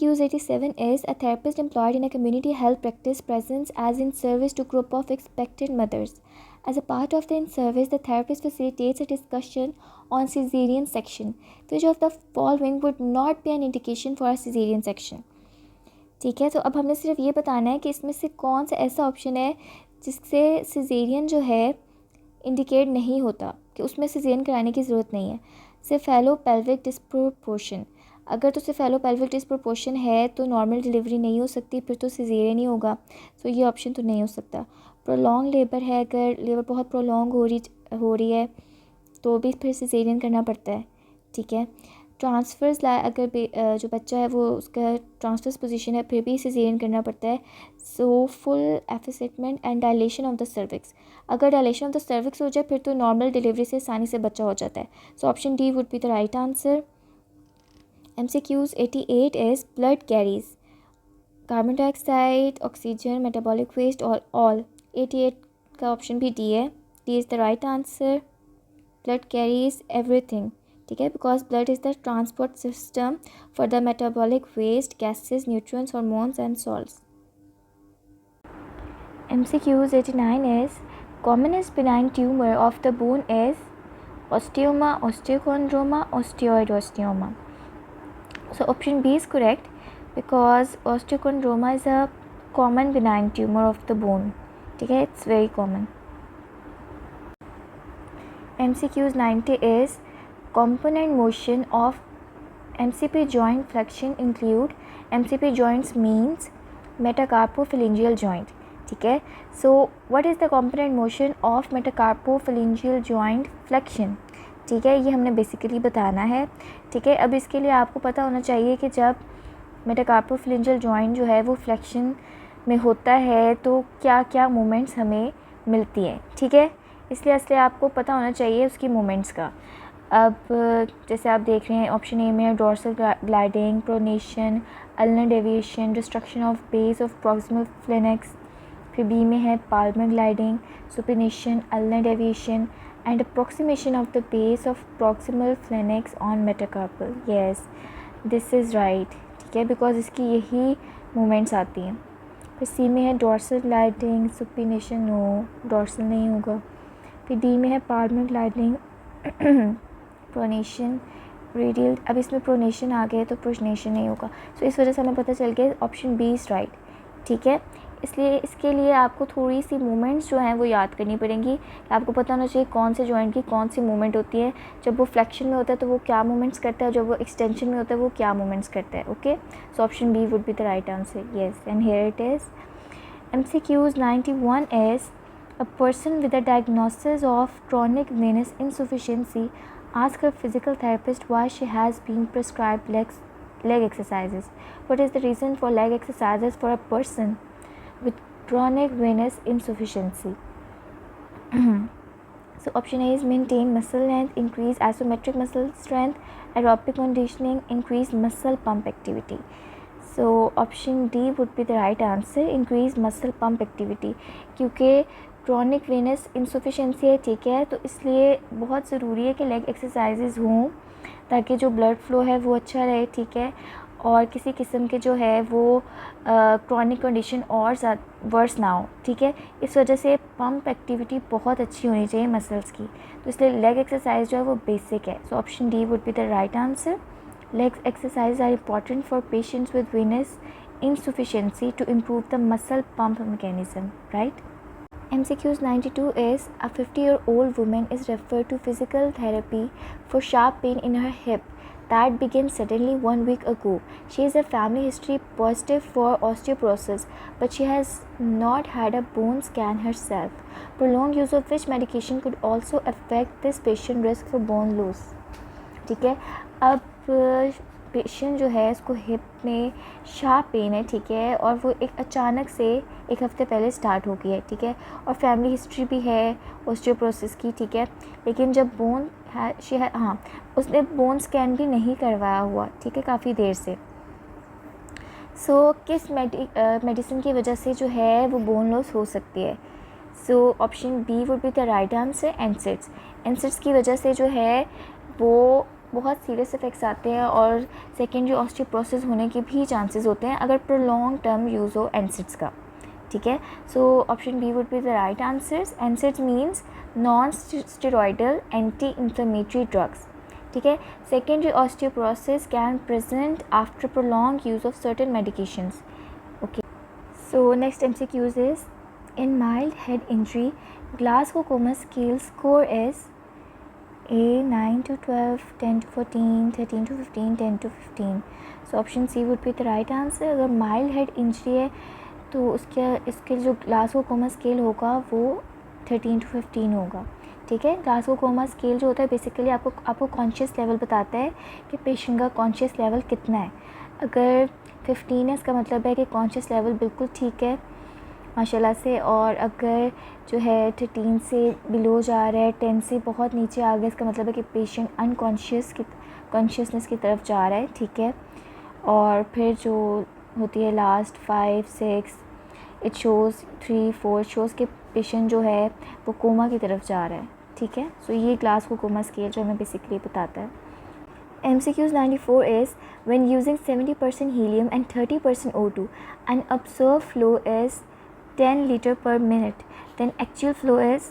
MCQs 87 is a therapist employed in a community health practice presents as in service to group of expectant mothers. As a part of the in service, the therapist facilitates a discussion on cesarean section. Which of the following would not be an indication for a cesarean section? ठीक है, तो अब हमने सिर्फ ये बताना है कि इसमें से कौन सा ऐसा ऑप्शन है जिससे सिजेरियन जो है इंडिकेट नहीं होता, कि उसमें सिजेरियन कराने की ज़रूरत नहीं है. सेफेलोपेल्विक डिस्प्रोपोर्शन, अगर तो सेफेलोपेल्विक डिस्प्रोपोर्शन है तो नॉर्मल डिलीवरी नहीं हो सकती, फिर तो सिजेरियन ही होगा. सो ये ऑप्शन तो नहीं हो सकता. प्रोलॉन्ग लेबर है, अगर लेबर बहुत प्रोलॉन्ग हो रही है तो भी फिर सिजेरियन करना पड़ता है. ठीक है. ट्रांसफर्स अगर जो बच्चा है वो उसका ट्रांसफर्स पोजीशन है, फिर भी सिजेरियन करना पड़ता है. So full effacement and dilation of the cervix, अगर डायलेशन ऑफ द सर्विक्स हो जाए फिर तो नॉर्मल डिलीवरी से आसानी से बच्चा हो जाता है. So option D would be the right answer. MCQs 88 is blood carries carbon dioxide, oxygen, metabolic waste और ऑल. 88 का ऑप्शन भी डी है. D is the right answer. Blood carries everything. ठीक है, because blood is the transport system for the metabolic waste, gases, nutrients, hormones and salts. MCQs 89 is commonest benign tumor of the bone is osteoma, osteochondroma, osteoid osteoma. So option B is correct because osteochondroma is a common benign tumor of the bone. ठीक है, it's very common. MCQs 90 is component motion of MCP joint flexion include MCP joints means metacarpophalangeal joint. ठीक है. So what is the component motion of metacarpophalangeal joint flexion? ठीक है, ये हमने basically बताना है. ठीक है, अब इसके लिए आपको पता होना चाहिए कि जब मेटाकार्पोफिलेंजियल जॉइंट जो है वो फ्लेक्शन में होता है तो क्या क्या मूवमेंट्स हमें मिलती हैं. ठीक है, इसलिए आपको पता होना चाहिए उसकी मूवमेंट्स का. अब जैसे आप देख रहे हैं ऑप्शन ए में dorsal gliding, pronation, ulnar deviation, distraction of base of proximal phalanx. फिर बी में है palmar gliding, supination, ulnar deviation and approximation of the base of proximal phalanx on metacarpal. Yes, this is right. ठीक है, because इसकी यही movements आती हैं. फिर सी में है dorsal gliding, supination, no dorsal नहीं होगा. फिर डी में है पाल्मर ग्लाइडिंग, प्रोनेशन, रेडियल. अब इसमें प्रोनेशन आ गया तो प्रोनेशन नहीं होगा. सो इस वजह से हमें पता चल गया ऑप्शन बी इज़ राइट. ठीक है, इसलिए इसके लिए आपको थोड़ी सी मूवमेंट्स जो हैं वो याद करनी पड़ेंगी. आपको पता होना चाहिए कौन से जॉइंट की कौन सी मूवमेंट होती है. जब वो फ्लेक्शन में होता है तो वो क्या मूवमेंट्स करता है, जब वो एक्सटेंशन में होता है वो क्या मूवमेंट्स करता है. Okay, so option B would be the right answer. Yes, and here it is. MCQs 91 is a person with a diagnosis of chronic venous insufficiency ask her physical therapist why she has been prescribed leg exercises. What is the reason for leg exercises for a person with chronic venous insufficiency? So option A is maintain muscle length, increase isometric muscle strength, aerobic conditioning, increase muscle pump activity. So option D would be the right answer, increase muscle pump activity. क्योंकि chronic venous insufficiency है, ठीक है, तो इसलिए बहुत ज़रूरी है कि लेग एक्सरसाइजेज़ हों ताकि जो ब्लड फ्लो है वो अच्छा रहे. ठीक है, और किसी किस्म के जो है वो क्रॉनिक कंडीशन और वर्स ना हो. ठीक है, इस वजह से पंप एक्टिविटी बहुत अच्छी होनी चाहिए मसल्स की, तो इसलिए लेग एक्सरसाइज जो है वो बेसिक है. So option D would be the right answer. Leg exercise are important for patients with venous insufficiency to improve the muscle pump mechanism, right? MCQs 92 is a 50-year-old woman is referred to physical therapy for sharp pain in her hip that began suddenly 1 week ago. She has a family history positive for osteoporosis, but she has not had a bone scan herself. Prolonged use of which medication could also affect this patient risk for bone loss. ठीक है, अब patient जो है उसको hip में sharp pain है. ठीक है, और वो एक अचानक से एक हफ़्ते पहले स्टार्ट हो गई है. ठीक है, और फैमिली हिस्ट्री भी है ओस्टियोपोरोसिस की. ठीक है, लेकिन जब बोन है हाँ, उसने बोन स्कैन भी नहीं करवाया हुआ. ठीक है, काफ़ी देर से. सो किस मेडिसिन की वजह से जो है वो बोन लॉस हो सकती है? So option B would be the right answer, NSAIDs. NSAIDs की वजह से जो है वो बहुत सीरियस इफ़ेक्ट्स आते हैं और सेकेंडरी ऑस्टियोपोरोसिस होने के भी चांसेस होते हैं अगर प्रोलॉन्ग टर्म यूज़ हो एनसिड्स का, ठीक है। So option B would be the right answers. NSAIDs means non steroidal anti inflammatory drugs, ठीक है। Secondary osteoporosis can present after prolong use of certain medications, okay. So next MCQs is in mild head injury, Glasgow Coma scale score is A 9 to 12, 10 to 14, 13 to 15, 10 to 15. So option C would be the right answer. अगर mild head injury है तो इसके जो Glasgow Coma scale होगा वो 13 to 15 होगा, ठीक है। Glasgow Coma scale जो होता है बेसिकली आपको कॉन्शियस लेवल बताता है कि पेशेंट का कॉन्शियस लेवल कितना है। अगर 15 है इसका मतलब है कि कॉन्शियस लेवल बिल्कुल ठीक है माशाल्लाह से, और अगर जो है 13 से बिलो जा रहा है, 10 से बहुत नीचे आ गया, इसका मतलब है कि पेशेंट कॉन्शियसनेस की तरफ जा रहा है, ठीक है। और फिर जो होती है लास्ट 5, 6 इट शोज़ 3, 4 शोज़ के पेशेंट जो है वो कोमा की तरफ जा रहा है, ठीक है। सो ये Glasgow कोमा स्केल जो हमें बेसिकली बताता है। MCQs 94 is when using 70% helium and 30% O2 and observed flow is 10 litre per minute, then actual flow is,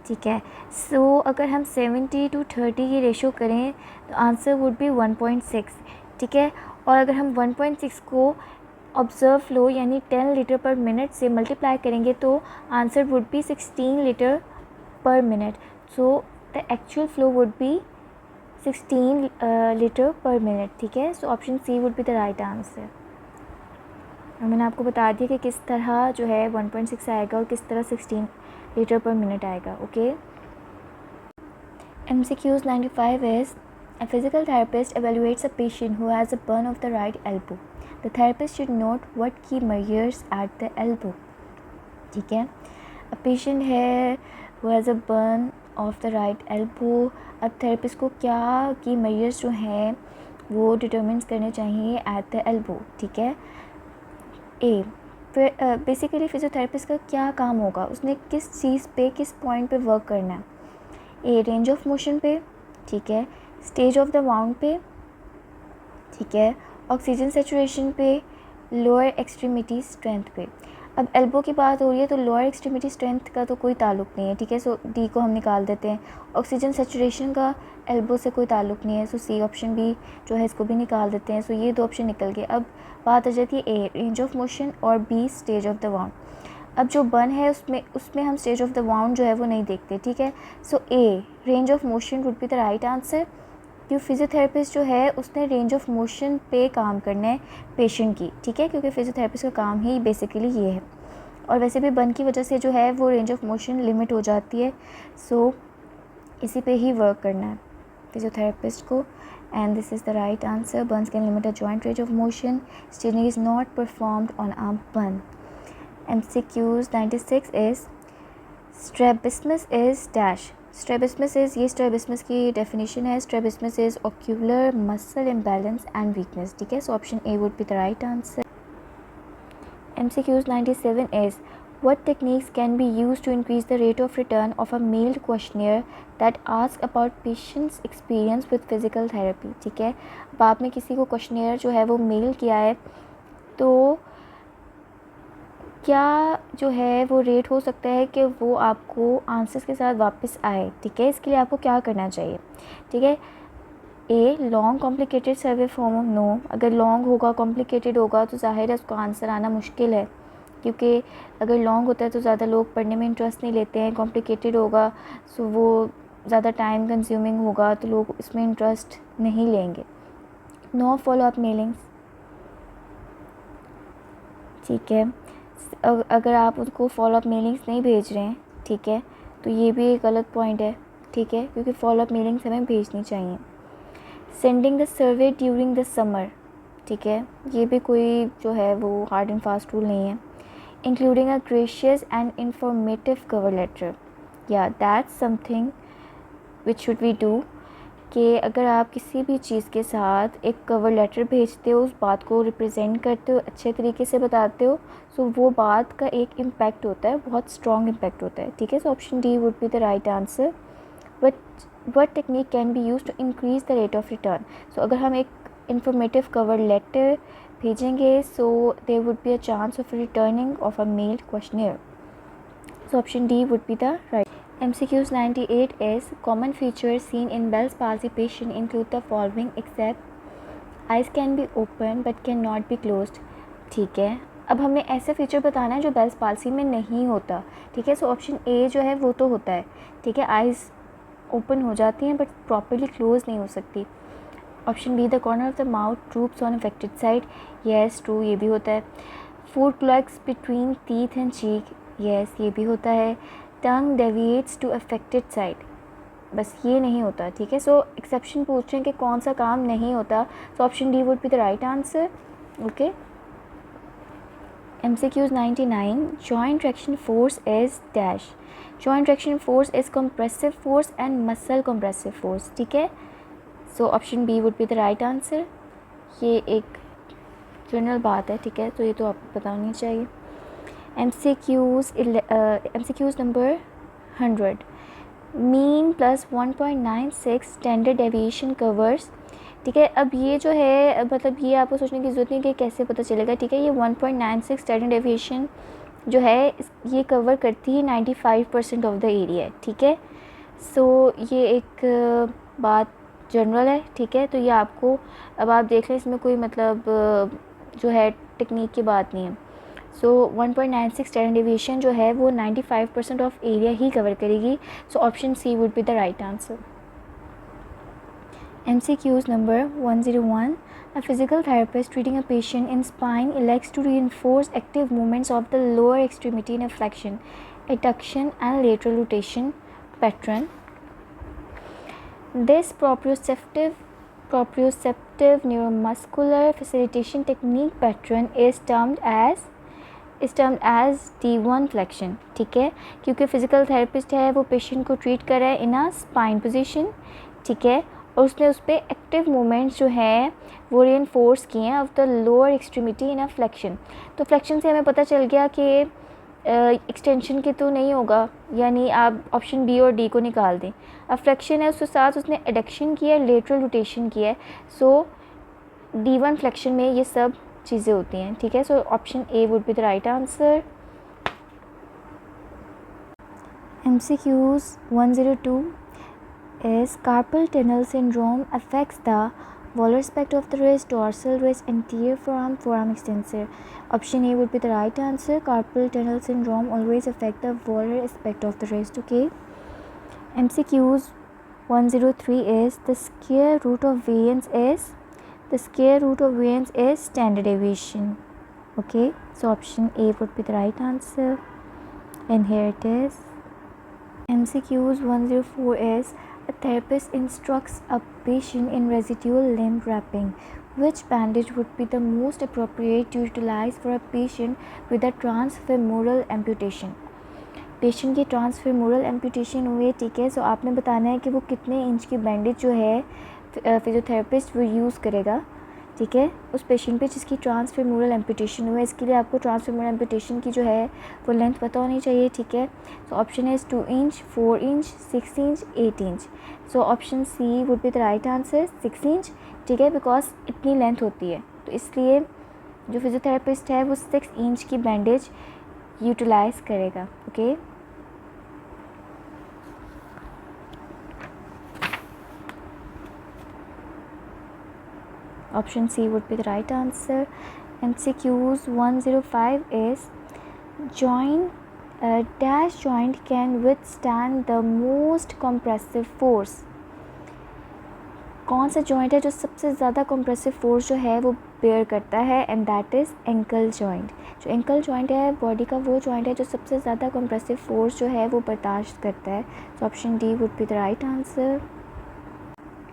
ठीक है। सो अगर हम 70 to 30 की रेशो करें तो आंसर वुड बी 1.6, ठीक है। और अगर हम 1.6 को ऑब्ज़र्व फ्लो यानी 10 लीटर पर मिनट से मल्टीप्लाई करेंगे तो answer would be 16 litre per minute. So the actual flow would be 16 litre per minute, ठीक है। So option C would be the right answer. मैंने आपको बता दिया कि किस तरह जो है 1.6 आएगा और किस तरह 16 लीटर पर मिनट आएगा, okay. MCQs 95 is a physical therapist evaluates a patient who has a burn of the right elbow. The therapist should note what key measures at the elbow, ठीक है। A patient है who has a burn of the right elbow. अब therapist को क्या की measures जो हैं वो डिटर्मिन करने चाहिए at the elbow, ठीक है। ए फिर बेसिकली फिजियोथेरेपिस्ट का क्या काम होगा, उसने किस चीज़ पे किस पॉइंट पे वर्क करना है। ए रेंज ऑफ मोशन पे, ठीक है, स्टेज ऑफ द वाउंड पे, ठीक है, ऑक्सीजन सेचुरेशन पे, लोअर एक्सट्रीमिटी स्ट्रेंथ पे। अब एल्बो की बात हो रही है तो लोअर एक्सट्रीमिटी स्ट्रेंथ का तो कोई ताल्लुक नहीं है, ठीक है। सो डी को हम निकाल देते हैं। ऑक्सीजन सेचुरेशन का एल्बो से कोई ताल्लुक नहीं है, सो सी ऑप्शन भी जो है इसको भी निकाल देते हैं। सो ये दो ऑप्शन निकल गए। अब बात आ जाती है ए रेंज ऑफ मोशन और B stage of the wound. अब जो बर्न है उसमें हम स्टेज ऑफ द वाउंड जो है वो नहीं देखते, ठीक है। So a range of motion would be the right answer, क्योंकि फिजियोथेरेपिस्ट जो है उसने रेंज ऑफ मोशन पे काम करना है पेशेंट की, ठीक है, क्योंकि फिजियोथेरेपिस्ट का काम ही बेसिकली ये है। और वैसे भी बर्न की वजह से जो है वो रेंज ऑफ मोशन लिमिट हो जाती है, सो इसी पे ही वर्क करना है फिजियोथेरेपिस्ट को। And this is the right answer. Burns can limit a joint range of motion, staging is not performed on a burn. MCQs 96 is strabismus is dash. Strabismus is, ये strabismus की definition है। Strabismus is ocular muscle imbalance and weakness, ठीक है। So option A would be the right answer. MCQs 97 is what techniques can be used to increase the rate of return of a mailed questionnaire that asks about patient's experience with physical therapy, ठीक है। अब आपने किसी को questionnaire जो है वो mail किया है तो क्या जो है वो रेट हो सकता है कि वो आपको आंसर्स के साथ वापस आए, ठीक है। इसके लिए आपको क्या करना चाहिए, ठीक है। A long complicated survey form, no. अगर लॉन्ग होगा कॉम्प्लिकेटेड होगा तो ज़ाहिर है उसको आंसर आना मुश्किल है, क्योंकि अगर लॉन्ग होता है तो ज़्यादा लोग पढ़ने में इंटरेस्ट नहीं लेते हैं। कॉम्प्लिकेटेड होगा सो वो ज़्यादा टाइम कंज्यूमिंग होगा तो लोग इसमें इंटरेस्ट नहीं लेंगे। नो फॉलोअप मेलिंग्स, ठीक है। अगर आप उनको फॉलोअप मेलिंग्स नहीं भेज रहे हैं, ठीक है, तो ये भी एक गलत पॉइंट है, ठीक है, क्योंकि फॉलोअप मेलिंग्स हमें भेजनी चाहिए। Sending the survey during the summer, ठीक है, ये भी कोई जो है वो हार्ड एंड फास्ट रूल नहीं है। Including a gracious and informative cover letter, या that's something which should we do, कि अगर आप किसी भी चीज़ के साथ एक कवर लेटर भेजते हो, उस बात को रिप्रेजेंट करते हो, अच्छे तरीके से बताते हो, सो वो बात का एक इम्पैक्ट होता है, बहुत स्ट्रॉन्ग इम्पैक्ट होता है, ठीक है। So option D would be the right answer. what technique can be used to increase the rate of return. So अगर हम एक informative cover letter भेजेंगे, so there would be a chance of returning of a mailed questionnaire. So option D would be the right. MCQs 98 is common features seen in Bell's palsy patient include the following except eyes can be open but cannot be closed. ठीक है, अब हमें ऐसा feature बताना है जो Bell's palsy में नहीं होता. ठीक है, सो ऑप्शन ए जो है वो तो होता है. ठीक है, आइज़ ओपन हो जाती हैं बट प्रॉपरली क्लोज नहीं हो सकती. Option B the corner of the mouth droops on affected side. Yes true, ये भी होता है. Food clogs between teeth and cheek. Yes, ये भी होता है. Tongue deviates to affected side. बस ये नहीं होता. ठीक है, सो एक्सेप्शन पूछ रहे हैं कि कौन सा काम नहीं होता. सो option D would be the right answer. Okay. MCQs 99 joint traction force is dash. Joint traction force is compressive force and muscle compressive force. ठीक है, so option B would be the right answer. ये एक general बात है. ठीक है, तो ये तो आपको पता होनी चाहिए. MCQs number 100 mean plus 1.96 standard deviation covers. ठीक है, अब ये जो है मतलब ये आपको सोचने की ज़रूरत नहीं कि कैसे पता चलेगा. ठीक है, ये 1.96 स्टैंडर्ड डेविएशन जो है ये कवर करती है 95% ऑफ द एरिया. ठीक है, सो ये एक बात जनरल है. ठीक है, तो ये आपको अब आप देख लें, इसमें कोई मतलब जो है टेक्निक की बात नहीं है. सो 1.96 स्टैंडर्ड डेविएशन जो है वो 95% ऑफ एरिया ही कवर करेगी. So option C would be the right answer. MCQs number 101. A physical therapist treating a patient in spine elects to reinforce active movements of the lower extremity in a flexion, adduction and lateral rotation pattern. This proprioceptive neuromuscular facilitation technique pattern is termed as D1 flexion. ठीक है, क्योंकि physical therapist है वो patient को treat कर रहा है इन a spine position. ठीक है, और उसने उस पर एक्टिव मूवमेंट्स जो हैं वो रीइंफोर्स किए हैं of the lower extremity in a flexion. तो फ्लेक्शन से हमें पता चल गया कि एक्सटेंशन के तो नहीं होगा, यानी आप ऑप्शन बी और डी को निकाल दें. अब फ्लेक्शन है, उसके साथ उसने एडक्शन किया है, लेटरल रोटेशन किया है. सो D1 फ्लेक्शन में ये सब चीज़ें होती हैं. ठीक है, so option A would be the right answer. MCQs 102 is carpal tunnel syndrome affects the volar aspect of the wrist, dorsal wrist, anterior forearm, forearm extensor. Option A would be the right answer. Carpal tunnel syndrome always affect the volar aspect of the wrist. Okay. MCQs 103 is the square root of variance is standard deviation. Okay, so option A would be the right answer, and here it is. MCQs 104 is a therapist instructs a patient in residual limb wrapping. Which bandage would be the most appropriate to utilize for a patient with a transfemoral amputation? Patient की ट्रांसफेमोरल amputation हुई है. ठीक है, सो आपने बताना है कि वो कितने इंच की बैंडेज जो है फिजियोथेरेपिस्ट वो यूज़ करेगा. ठीक है, उस पेशेंट पे जिसकी ट्रांसफेमोरल एम्पूटेशन हुआ है. इसके लिए आपको ट्रांसफेमोरल एम्पूटेशन की जो है वो लेंथ पता होनी चाहिए. ठीक है, so option is 2 inch, 4 inch, 6 inch, 8 inch. So option C would be the right answer, 6 inch. ठीक है, बिकॉज इतनी लेंथ होती है तो इसलिए जो फिजियोथेरेपिस्ट है वो 6 इंच की बैंडेज यूटिलाइज़ करेगा. Okay, option C would be the right answer. MCQs 105 is dash joint can withstand the most compressive force. कौन सा जॉइंट है जो सबसे ज़्यादा कंप्रेसिव फोर्स जो है वो बेयर करता है, and that is ankle joint. जो एंकल जॉइंट है बॉडी का वो जॉइंट है जो सबसे ज़्यादा कंप्रेसिव फोर्स जो है वो बर्दाश्त करता है. So option D would be the right answer.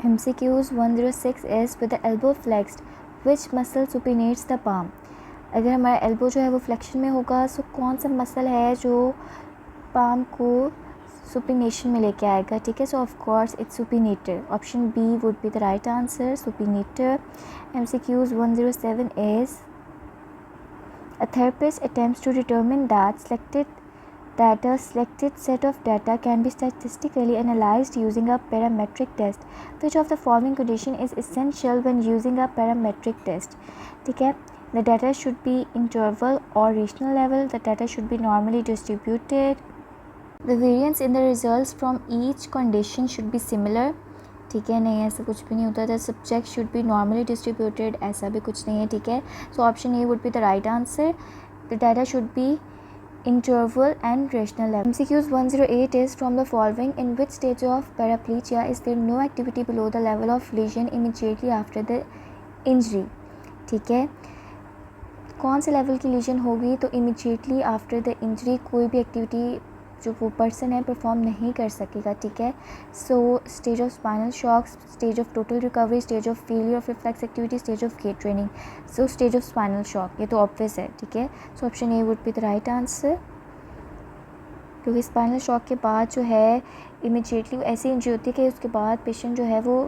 MCQs 106 is with the elbow flexed, which muscle supinates the palm. अगर हमारा एल्बो जो है वो फ्लेक्शन में होगा सो कौन सा मसल है जो पाम को सुपिनेशन में लेके आएगा. ठीक है, so of course it's supinator. Option B would be the right answer, supinator. MCQs 107 is a therapist attempts to determine that selected that a selected set of data can be statistically analyzed using a parametric test. Which of the following condition is essential when using a parametric test? ठीक है, the data should be interval or rational level, the data should be normally distributed, the variance in the results from each condition should be similar. ठीक है, नहीं ऐसा कुछ भी नहीं होता था. Subject should be normally distributed, ऐसा भी कुछ नहीं है. ठीक है, so option A would be the right answer. The data should be interval and rational level. MCQs 108 is from the following: in which stage of paraplegia is there no activity below the level of lesion immediately after the injury? ठीक है, कौन से level की legion होगी तो immediately after the injury कोई भी activity जो वो पर्सन है परफॉर्म नहीं कर सकेगा. ठीक है, so stage of spinal shock, stage of total recovery, stage of failure of reflex activity, stage of gait training. So stage of spinal shock, ये तो ऑब्वियस है. ठीक है, so option A would be the right answer, क्योंकि spinal shock के बाद जो है इमीडिएटली ऐसी इंजरी होती है कि उसके बाद पेशेंट जो है वो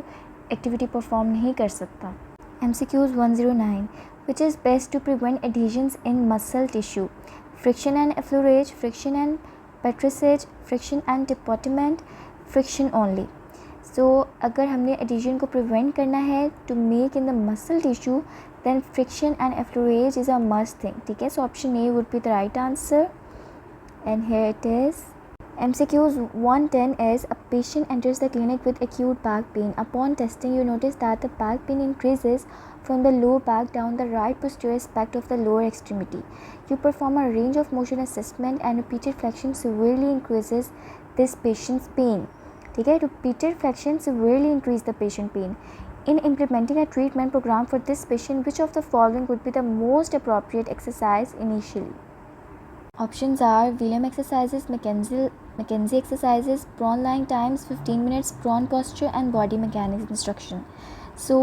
एक्टिविटी परफॉर्म नहीं कर सकता. MCQs 109, which is best to prevent adhesions in muscle tissue? Friction and effleurage, friction and petrissage, friction and deportment, friction only. So अगर हमने एडिशन को प्रिवेंट करना है to make in the muscle tissue then friction and effleurage is a must thing. ठीक है, so option A would be the right answer and here it is. MCQs 110 is a patient enters the clinic with acute back pain. Upon testing, you notice that the back pain increases from the lower back down the right posterior aspect of the lower extremity. You perform a range of motion assessment and repeated flexion severely increases this patient's pain. ठीक है, repeated flexion severely increase the patient pain. In implementing a treatment program for this patient, which of the following would be the most appropriate exercise initially? Options are William exercises, McKenzie exercises, prawn lying times 15 minutes, prawn posture and body mechanics instruction. So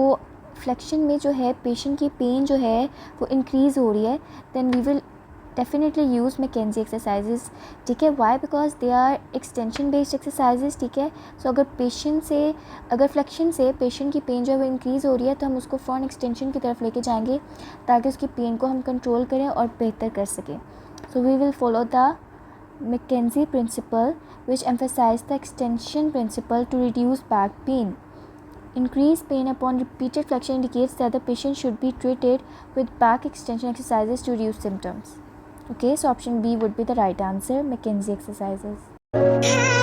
flexion में जो है patient की pen जो है वो increase हो रही है, then we will definitely use McKenzie exercises. ठीक है, why? Because they are extension based exercises. ठीक है, सो अगर फ्लेक्शन से पेशेंट की पेन जो है वो इंक्रीज़ हो रही है तो हम उसको फॉर्न एक्सटेंशन की तरफ लेके जाएंगे ताकि उसकी पेन को हम कंट्रोल करें और बेहतर कर सकें. So we will follow the McKenzie principle, which emphasizes the extension principle to reduce back pain. Increased pain upon repeated flexion indicates that the patient should be treated with back extension exercises to reduce symptoms. Okay, so option B would be the right answer, McKenzie exercises.